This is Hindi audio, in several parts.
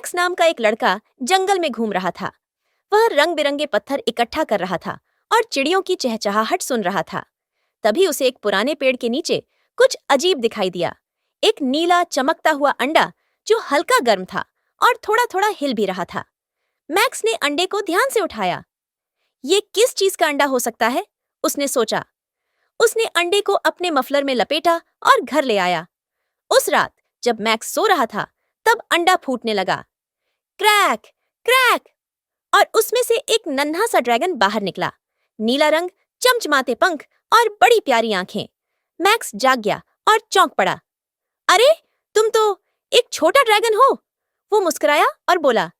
मैक्स नाम का एक लड़का जंगल में घूम रहा था। वह रंग बिरंगे पत्थर इकट्ठा कर रहा था और चिड़ियों की चहचहाहट सुन रहा था। तभी उसे एक पुराने पेड़ के नीचे कुछ अजीब दिखाई दिया। एक नीला चमकता हुआ अंडा जो हल्का गर्म था और थोड़ा थोड़ा हिल भी रहा था। मैक्स ने अंडे को ध्यान से उठाया। ये किस चीज का अंडा हो सकता है, उसने सोचा। उसने अंडे को अपने मफलर में लपेटा और घर ले आया। उस रात जब मैक्स सो रहा था, तब अंडा फूटने लगा। क्रैक क्रैक, और उसमें से एक नन्हा सा ड्रैगन बाहर निकला। नीला रंग, चमचमाते पंख और बड़ी प्यारी आंखें। मैक्स जाग गया और चौंक पड़ा। अरे, तुम तो एक छोटा ड्रैगन हो। वो मुस्कुराया और बोला,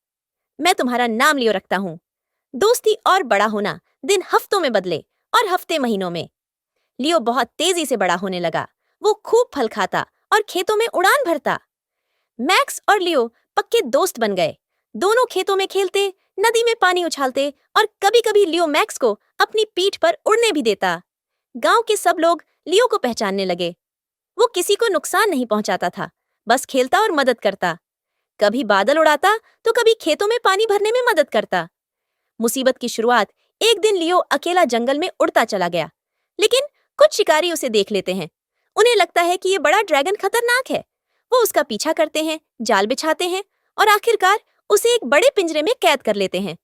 मैं तुम्हारा नाम लियो रखता हूँ। दोस्ती और बड़ा होना दिन हफ्तों में बदले और हफ्ते महीनों में। लियो बहुत तेजी से बड़ा होने लगा। वो खूब फल खाता और खेतों में उड़ान भरता। मैक्स और लियो पक्के दोस्त बन गए। दोनों खेतों में खेलते, नदी में पानी उछालते और कभी-कभी लियो मैक्स को अपनी पीठ पर उड़ने भी देता। गांव के सब लोग लियो को पहचानने लगे। वो किसी को नुकसान नहीं पहुंचाता था, बस खेलता और मदद करता। कभी बादल उड़ाता तो कभी खेतों में पानी भरने में मदद करता। मुसीबत की शुरुआत एक दिन लियो अकेला जंगल में उड़ता चला गया। लेकिन कुछ शिकारी उसे देख लेते हैं। उन्हें लगता है कि ये बड़ा ड्रैगन खतरनाक है। वो उसका पीछा करते हैं, जाल बिछाते हैं और आखिरकार उसे एक बड़े पिंजरे में कैद कर लेते हैं।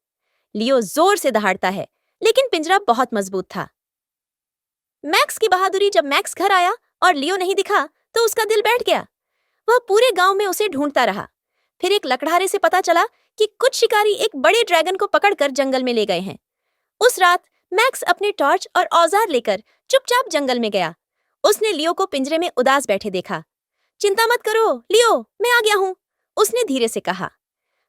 लियो जोर से दहाड़ता है, लेकिन पिंजरा बहुत मजबूत था। मैक्स की बहादुरी, जब मैक्स घर आया और लियो नहीं दिखा तो उसका दिल बैठ गया। वह पूरे गांव में उसे ढूंढता रहा। फिर एक लकड़हारे से पता चला कि कुछ शिकारी एक बड़े ड्रैगन को पकड़कर जंगल में ले गए हैं। उस रात मैक्स अपने टॉर्च और औजार लेकर चुपचाप जंगल में गया। उसने लियो को पिंजरे में उदास बैठे देखा। चिंता मत करो लियो, मैं आ गया हूँ, उसने धीरे से कहा।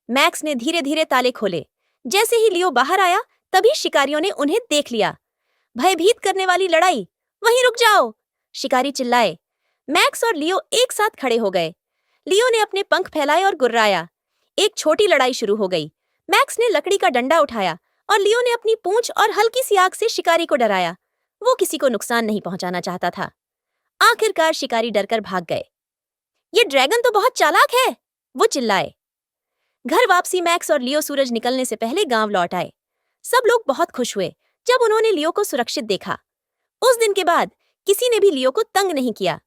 मैक्स ने धीरे धीरे ताले खोले। जैसे ही लियो बाहर आया, तभी शिकारियों ने उन्हें देख लिया। भयभीत करने वाली लड़ाई, वहीं रुक जाओ, शिकारी चिल्लाए। मैक्स और लियो एक साथ खड़े हो गए। लियो ने अपने पंख फैलाए और गुर्राया। एक छोटी लड़ाई शुरू हो गई। मैक्स ने लकड़ी का डंडा उठाया और लियो ने अपनी पूंछ और हल्की सी आग से शिकारी को डराया। वो किसी को नुकसान नहीं पहुंचाना चाहता था। आखिरकार शिकारी डरकर भाग गए। ये ड्रैगन तो बहुत चालाक है, वो चिल्लाए। घर वापसी मैक्स और लियो सूरज निकलने से पहले गांव लौट आए। सब लोग बहुत खुश हुए जब उन्होंने लियो को सुरक्षित देखा। उस दिन के बाद किसी ने भी लियो को तंग नहीं किया।